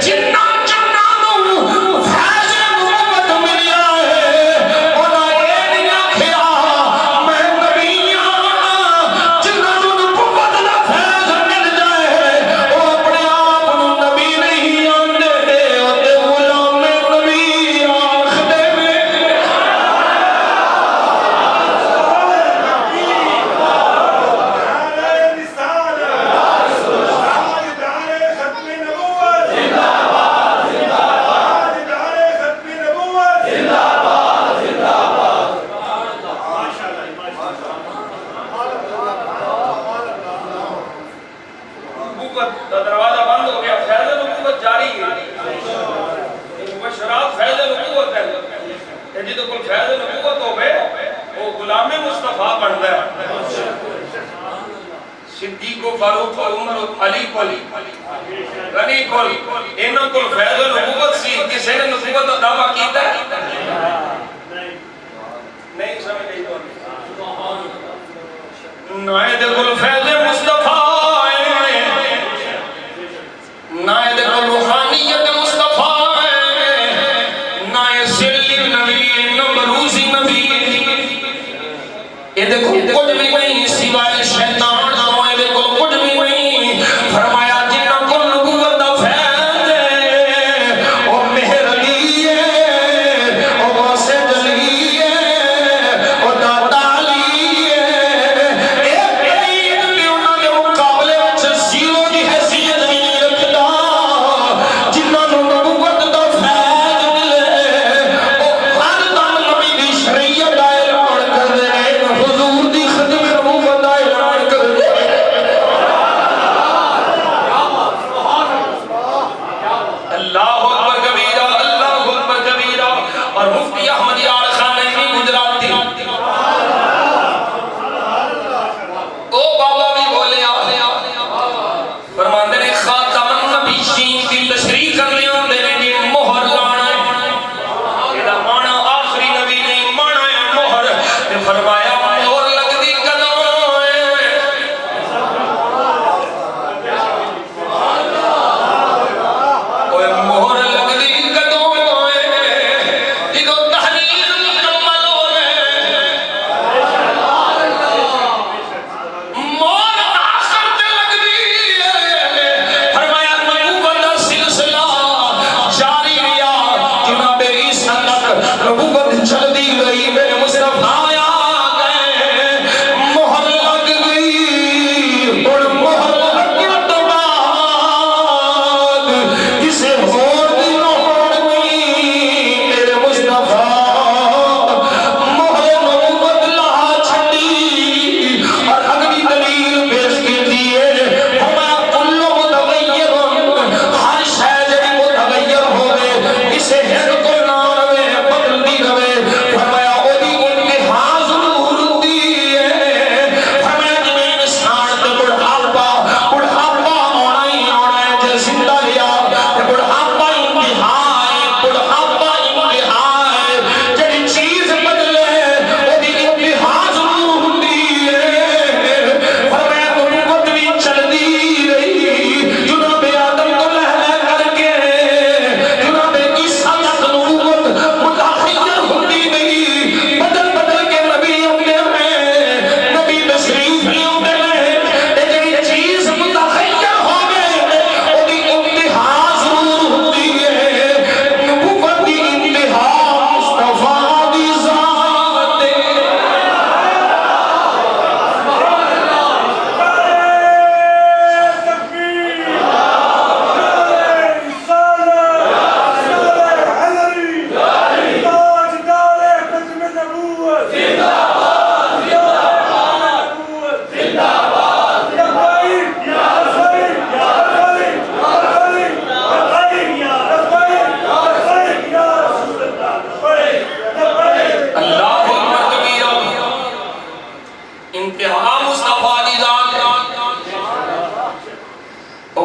جنہ نو فیض نبوت ملیا ہے انہاں یہ نہیں آکھیا میں نبی ہاں جنہ نو نبوت دا فیض مل جائے وہ اپنے آپ نو نبی نہیں آندے تے غلام نبی آکھدے نے نبوت دا دروازہ بند ہو گیا فیض نبوت جاری ہے مبشرات فیض نبوت ہے جی تو کوئی فیض نبوت ہو گئے وہ غلام مصطفیٰ بنتا ہے صدیق و فاروق و عمر و علی غنی کو انہوں کو فیض نبوت سی کسی نے نبوت کا دعویٰ کیتا ہے نہیں سمجھ گئی نائد کل فیض مصطفیٰ نائد کل روحانیت مصطفیٰ نائد سلی نبی نمروزی نبی یہ دیکھو کچھ بھی نہیں سوائے شیطان آئے دیکھو کچھ بھی نہیں فرمایا جنہ کل نبوت دا فیض ہے وہ مہر علی ہے وہ غوث جلی ہے وہ داتا علی ہے ایک قریب بھی انہوں نے مقابلے میں زیرو کی حیثیت نہیں رکھتا جنہ نو نبوت دا فیض ملے وہ ہر دم نبی دی شریعت اعلان کر دے حضور دی خدمت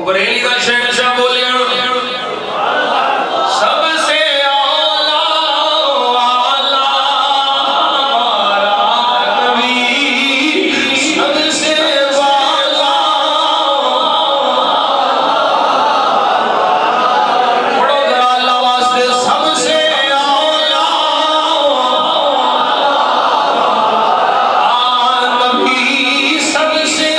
بریلی کا شہنشاہ بولیا سب سے اعلیٰ ہمارا نبی، سب سے والا پڑھو ذرا اللہ واسطے، سب سے اعلیٰ نبی، سب سے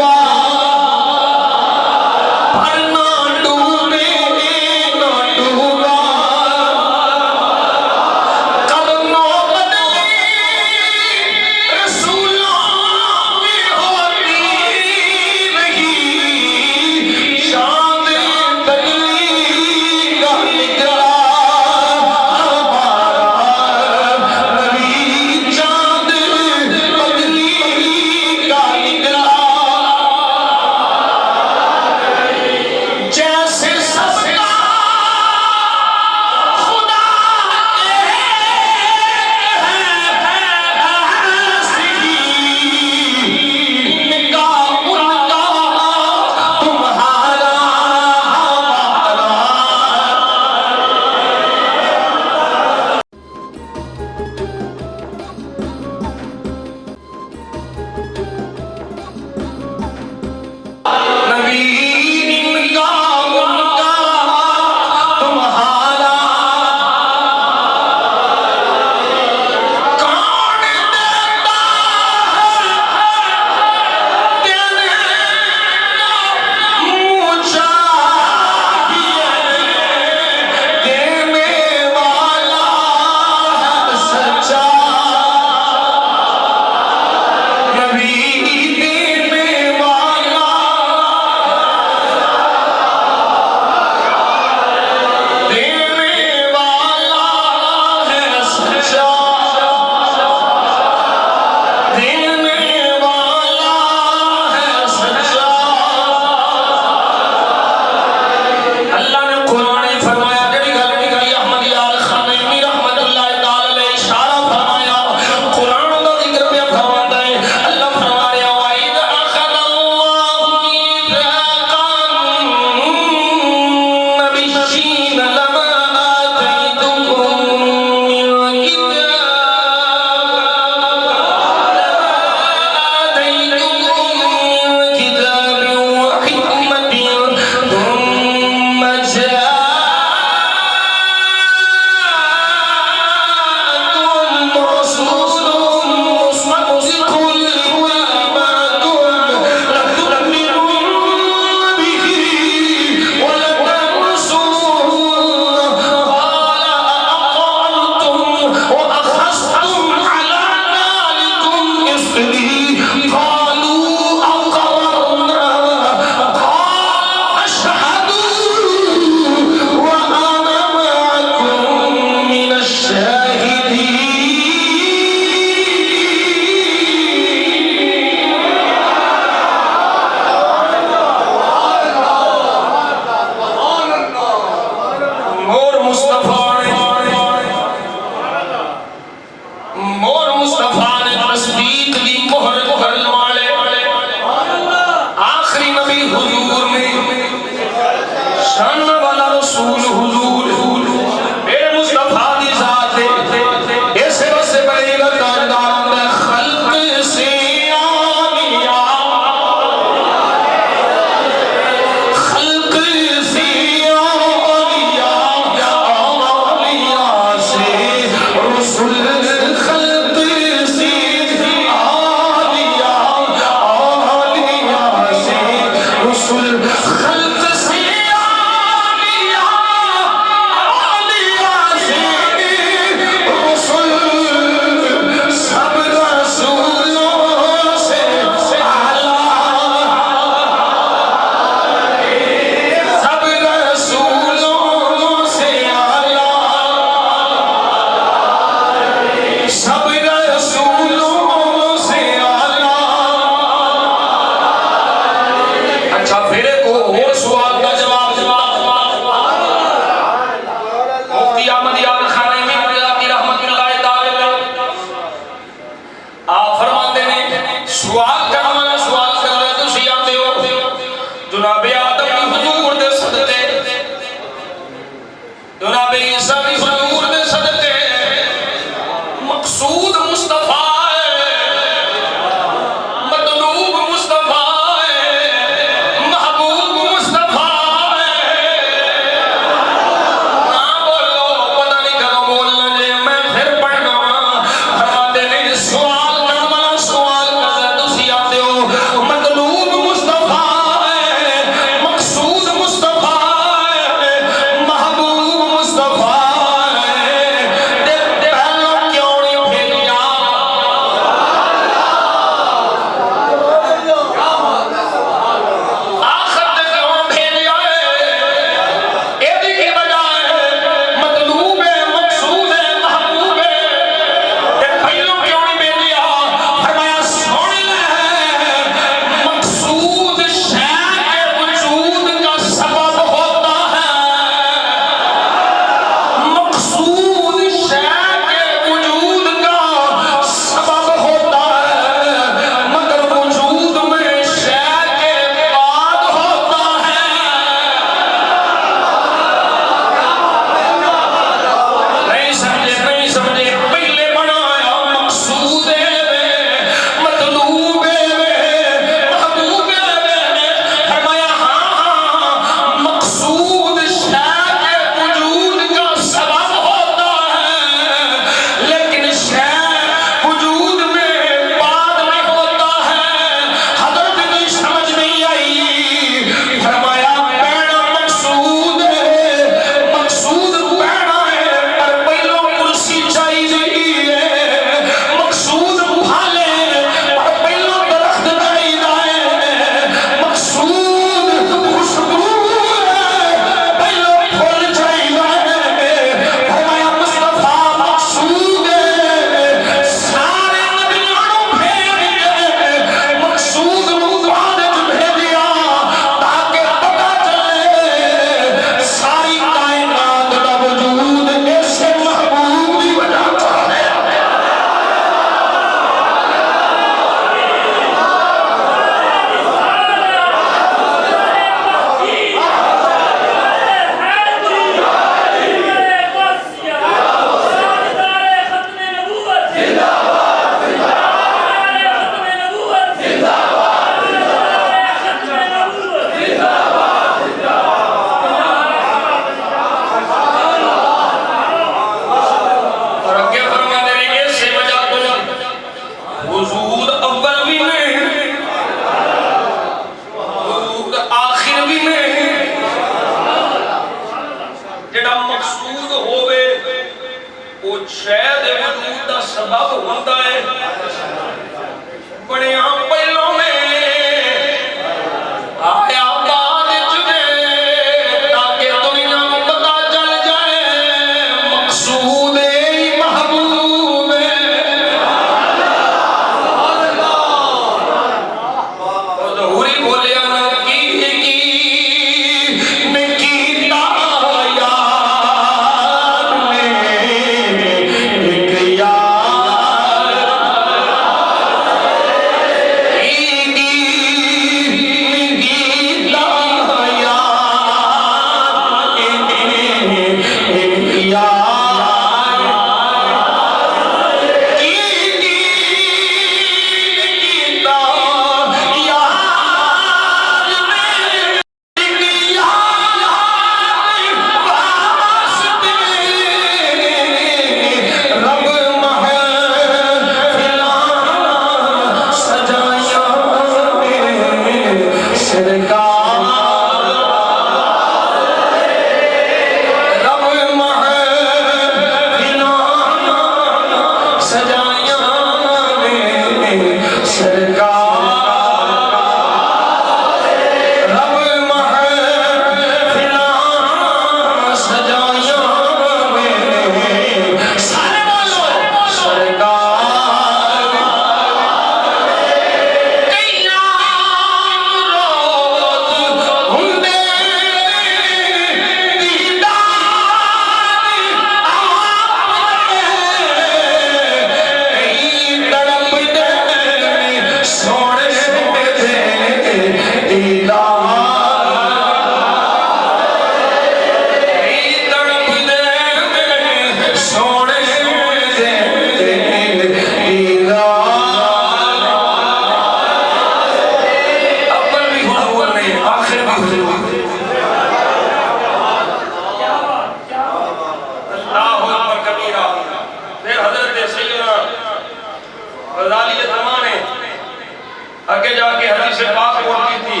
آگے جا کے حدیث پاک کوٹ کی تھی،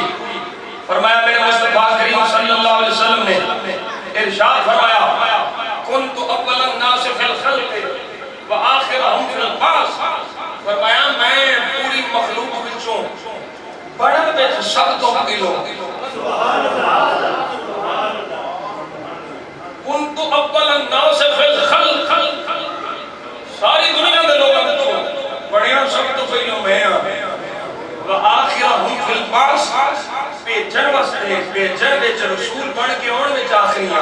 فرمایا میرے مصطفیٰ کریم صلی اللہ علیہ وسلم نے ارشاد فرمایا کنت اول الناس فی الخلق وآخرہم فی البعث، فرمایا میں پوری مخلوق وچوں بڑن وچ سب تو پہلو کنت اول الناس فی الخلق، ساری دنیا دے لوگاں وچوں بڑیاں سب تو پہلو میں ہاں، وآخرہم فی البعث، بیچن واسطے بیچن وچ رسول بن کے اون وچ آخریاں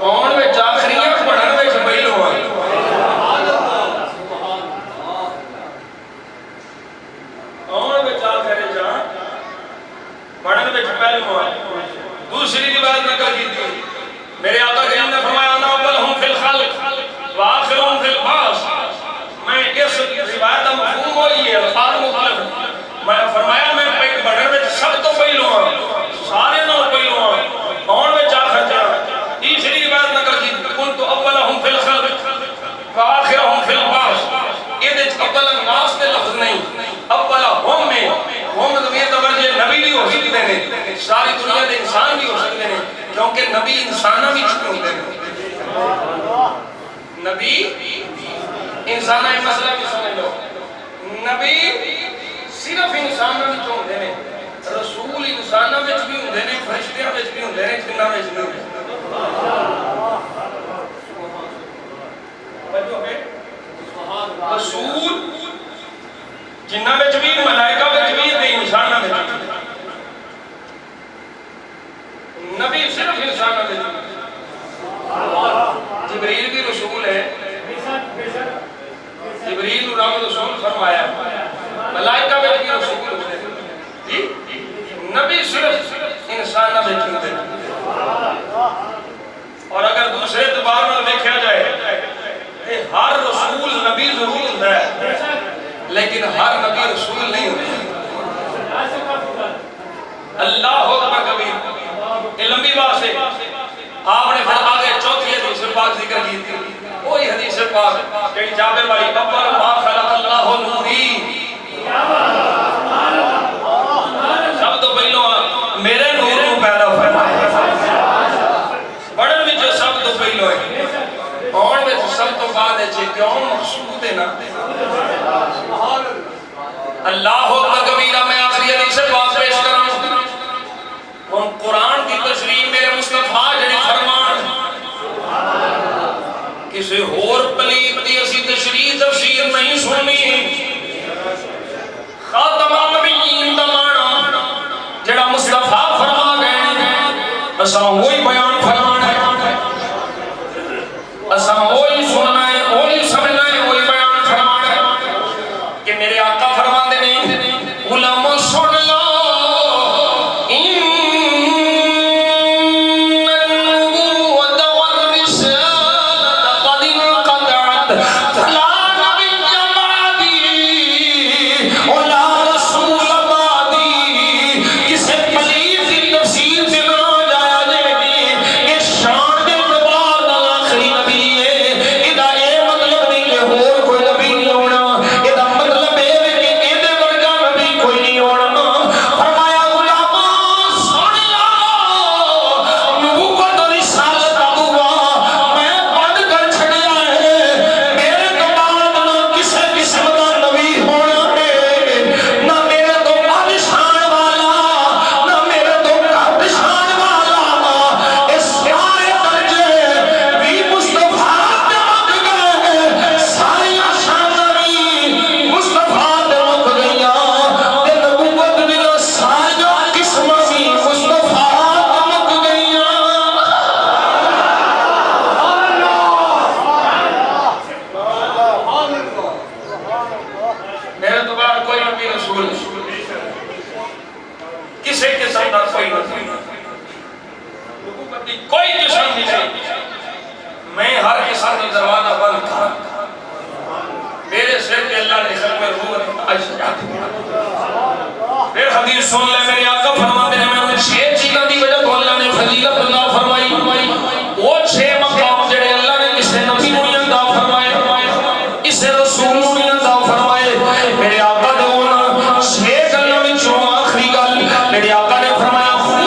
اون وچ آخریاں بڑھن وچ پہلو ہاں، اون وچ آخرے جا بڑھن وچ پہلو ہاں۔ دوسری روایت نقل کی تھی، میرے آقا کریم نے فرمایا انا اولہم فی الخلق وآخرہم فی البعث، میں اس روایت کا مفہوم ہوئی ہے الفاظ مختلف، میں فرمایا میں بڑھن وچ سب تو پہلو ہاں، سارے نال پہلو ہاں، اون وچ آخر جا۔ تیسری روایت نقل کی کنت اولہم فی الخلق وآخرہم فی البعث، یہ وچ اول الناس دے لفظ نہیں، اولہم میں ہم ضمیر توجہ نبی بھی ہو سکتے ہیں، ساری دنیا دے انسان بھی ہو سکتے ہیں، کیونکہ نبی انسانہ بھی چھوٹے ہوتے ہیں، نبی انسانہ یہ مسئلہ بھی سمجھ لو، نبی صرف انسانہ بھی چھوٹے ہیں، رسول انسانہ وچ بھی ہوندے نے، فرشتیاں وچ بھی ہوندے نے، جنہ وچ بھی ہوندے رسول جنہ وچ بھی ملائکہ وچ بھی تے انسانہ وچ بھی، نبی صرف انسانہ وچ بھی، جبریل بھی رسول ہے، جبریل رب رسول فرمایا، ملائکہ وچ بھی رسول ہوتے ہیں، نبی صرف انسانہ وچ ہوتے ہیں۔ اور اگر دوسرے اعتبار میں دیکھا جائے کہ ہر رسول نبی ضرور ہوتا ہے لیکن ہر نبی رسول نہیں ہوتا۔ اللہ اکبر کبیر، یہ لمبی بات ہے، آپ نے پھر آگے چوتھی حدیث پاک ذکر کی تھی، وہی حدیث پاک کہ جابر والی اول ما خلق اللہ نوری، سب تو پہلو میرے نور کو پیدا فرمایا، بڑھن وچ سب تو پہلو ہے، اون وچ سب تو بعد ہے، کیوں مقصود ہے نا۔ اللہ اکبر کبیرہ، میں آخری حدیث پاک پیش کراں، ہم قرآن کی تشریح میرے مصطفیٰ جڑی فرمان، کسی اور پلیت دی اسی تشریح تفسیر نہیں سننی، خاتمہ اساں وہی بیان فرمانا ہے، اساں وہی سننا ہے، وہی سمجھنا ہے، وہی بیان فرمانا ہے کہ میرے آقا فرماتے ہیں علماء سن لو پھر حدیث سن لے میرے آقا فرماتے ہیں میں نے 6 چیزوں کی وجہ تو اللہ نے فضیلت عطا فرمائی، وہ 6 مقام جڑے اللہ نے کسے نبی نوں عطا فرمائے، اسے رسول نوں عطا فرمائے، میرے آقا نے ان 6 گلاں وچوں آخری گل میرے آقا نے فرمایا ختم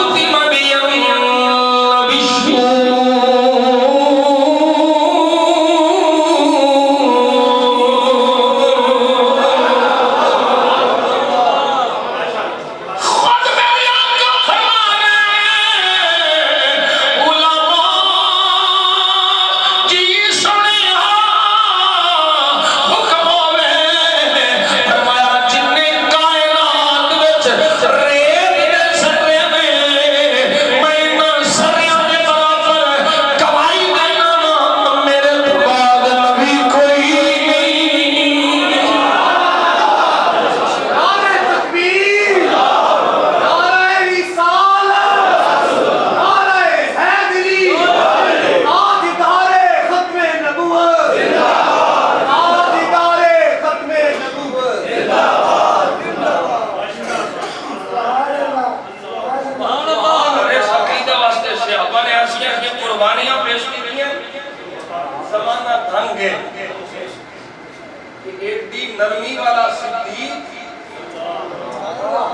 نرمی والا صدیق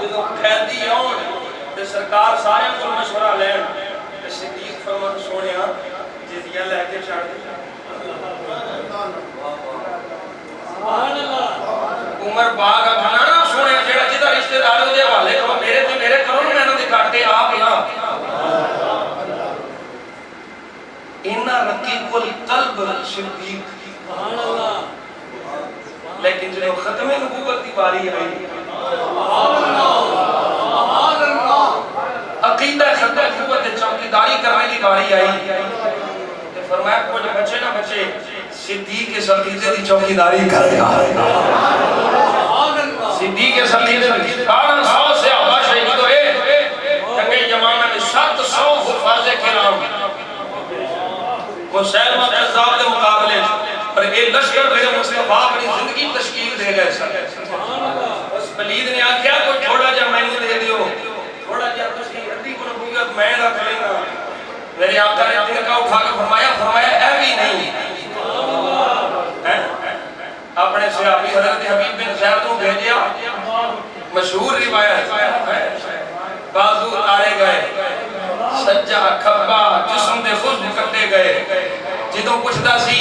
جدو قیدی آن تے سرکار سارے کو مشورہ لین تے صدیق فرمان سونیا جزیہ لے کے چڑھ دیا عمر باغ اکھانا نا سونیا جیڑا جدہ رشتہ داروں دے والے کرو میرے تے میرے کرو میں نے دکھاتے آپ یہاں انہا رقیق القلب صدیق لیکن جو ختم نبوت کی باری آئی عقیدہ ختم نبوت چوکیداری کرنے کی باری آئی تو فرمایا کچھ بچے نہ بچے صدیق کے عقیدے کی چوکیداری کر گیا صدیق کے عقیدے کارن 100 سے آبا شہید ہوئے جنگی زمانہ میں 700 حفاظ کرام مسلمہ کذاب کے مقابلے پر یہ لشکر میرے مصطفیٰ اپنی زندگی تشکیل دے گئے سر اس پلید نے آکھیا کوئی تھوڑا جا میں نے دے دیو تھوڑا جا تشکیل ادھی کو نبوت میں رکھ لینا میرے آقا نے دن کا اٹھا کے فرمایا اے بھی نہیں اپنے صحابی حضرت حبیب بن زید کو بھیجیا مشہور روایت بازو اتارے گئے سجا کھبا جسم دے خود کٹے گئے جدوں پوچھدا سی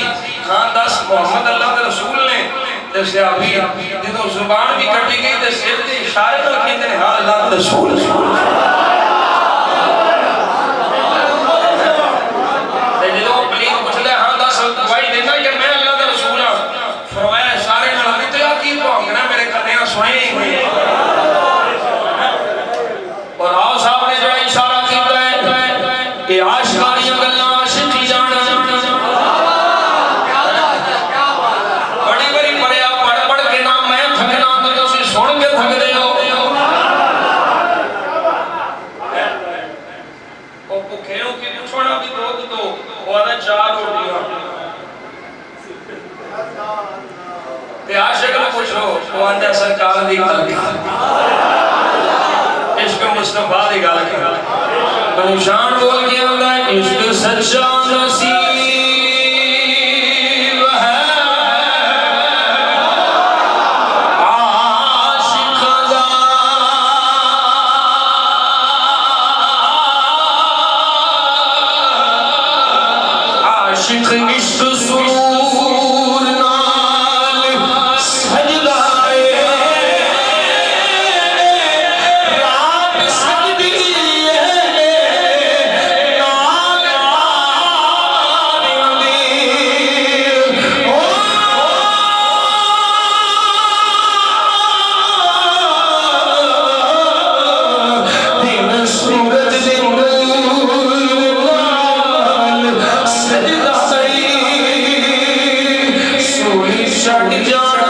خان دس محمد اللہ دے رسول نے تے صحابی جدوں زبان بھی کٹی گئی تے سر تے اشارے نال کہندے نے ہاں اللہ دے رسول تے جدوں پلیت پوچھدا ہاں دس گواہی دینا کہ میں اللہ دے رسول ہاں فرمایا اشارے نال تے کی بھونگنا میرے کنے سنے ہی نہیں اور آؤ صاحب نے جو اشارہ کیتا ہے کہ آندا سرکار دی گل کر عشق مصطفیٰ دی گل کر پریشان بول کے آندا عشق سچا نصیب ہے عاشق دا عاشق عشق سرور نال سجدہ رات سجدی نال دن سورج دے شٹ جانا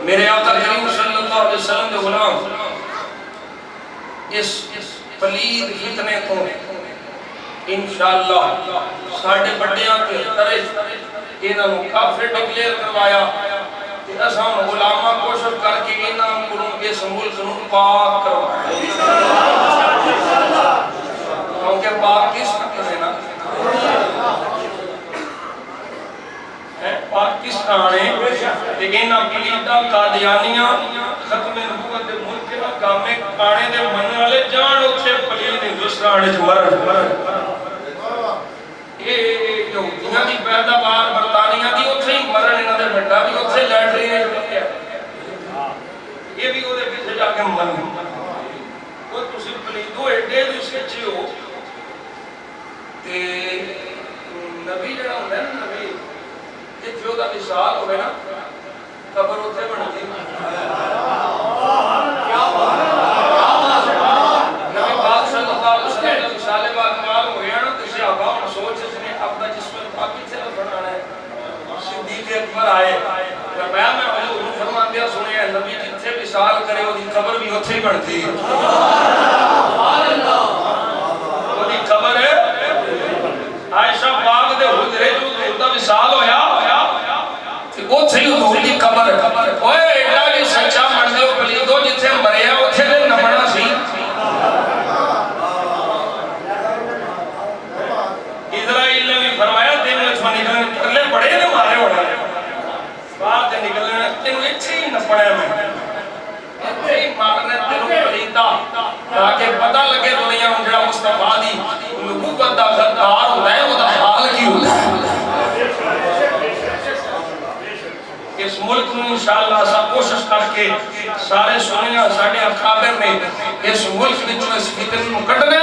میرے آقا کریم صلی اللہ علیہ وسلم کے غلام اس پلید فتنے کو انشاءاللہ ساڑھے بڑیاں کے طرح انہوں کافر ڈکلیر کروایا کہ اساں غلامہ کوشش کر کے انہوں کو اس ملک نو پاک کروایا کیونکہ پاک کس طرح ہے نا پاکستان ہے لیکن اپلیدہ قادیانیاں ختم نبوت دے ملک کے کامے کھانے دے من والے جان اچھے پلید ہندوستان جو مرن یہ یہودیاں دی پیداوار برطانیہ دی اتھے ہی مرن انہاں دے بڑا بھی اتھے لیٹری نے جو کیا یہ بھی وہ دے پیچھے جا کے مرن وہ تسی پلیدو ایڈے بھی سچے ہو تے نبی جڑا ہوتا ہے نا نبی یہ جو دا مثال ہوئے نا قبر اتھے بڑھتی کیا بات نبی پاک صلی اللہ علیہ وسلم مثال بات مال ہوئے نا کسی آبا اور سوچ اس نے اپنا جسم پاکی سے بڑھانا ہے صدیق اکبر آئے فرمایا میں حضور فرمان دیا سنے ہیں نبی جتھے مثال کرے وہ دی قبر بھی اتھے ہی بڑھتی وہ دی قبر ہے عائشہ پاک دے حجرے جو دا مثال ہویا وہ تھی حضور دی قبر اوے ایڈا بھی سچا من دیو پلیدو جتھے مریا اتھے دے نمڑا سی اسرائیل نے بھی فرمایا دن میں نکلنے ترلے بڑے نے مارے ہونا باہر تے نکلنے تینوں اچھے ہی نپڑے میں اچھے ہی مارنے تینوں پلیدہ تاکہ پتہ لگے دنیا انجڑا مصطفیٰ دی نبوت دا غدار ہوتا ہے وہ دا حال کی ہوتا ہے اس ملک میں انشاءاللہ سب کوشش کر کے سارے سنیاں ساڑھے اکابر نے اس ملک میں جو اس فتن مکٹنے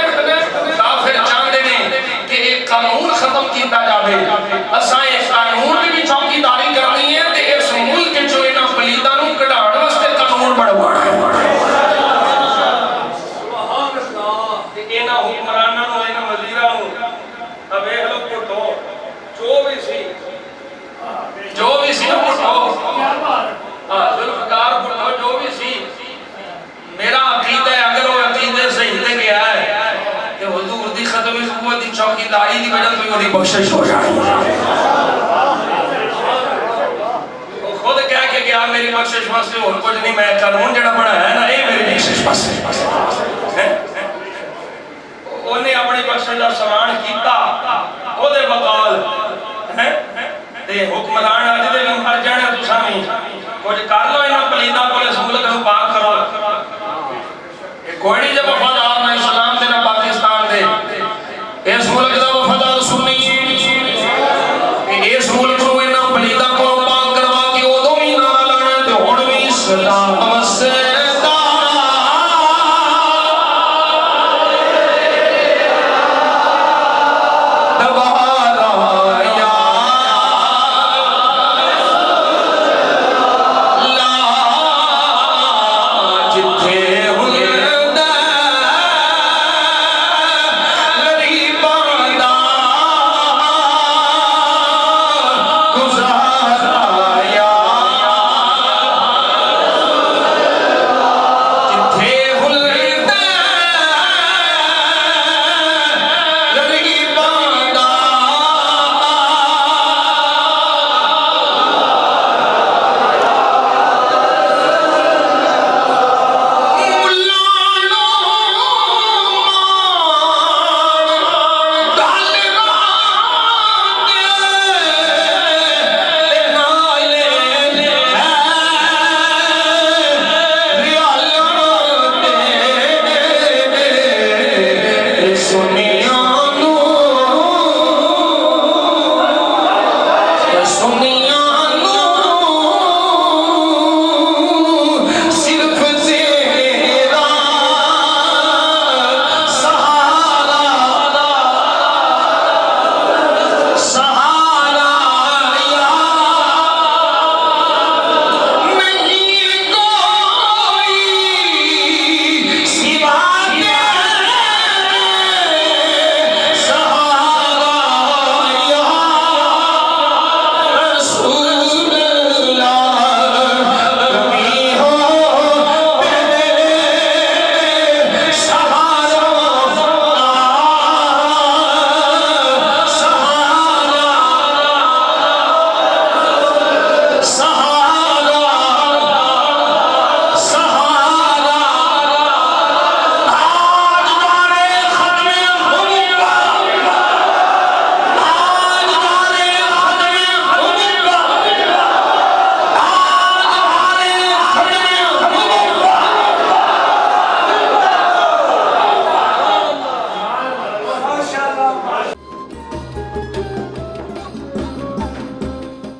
کافر چاندے نے کہ ایک قانون ختم کیتا جاوے اساں ایک قانون بھی چوکی داری کرنی ہے کہ اس ملک جو انہاں پلیدہ نو کڑاڑ واسطے قانون بڑھوانا ہے انہاں حکمرانہ نو انہاں وزیرہ نو اب ایک لوگ پٹھو جو بھی سی نا پٹھو ذوالفقار پٹھو جو بھی سی میرا عقیدہ ہے اگر وہ عقیدے صحیح لے گیا ہے کہ حضور دی ختم نبوت دی چوکیداری دی وجہ سے وہ دی بخشش ہو جائے وہ خود کہہ کے گیا میری بخشش واسطے اور کچھ نہیں میں قانون جڑا بڑا ہے نا یہ میری بخشش واسطے انہیں اپنی بخشش دا سامان کیتا وہ دے بقال تے حکمران آج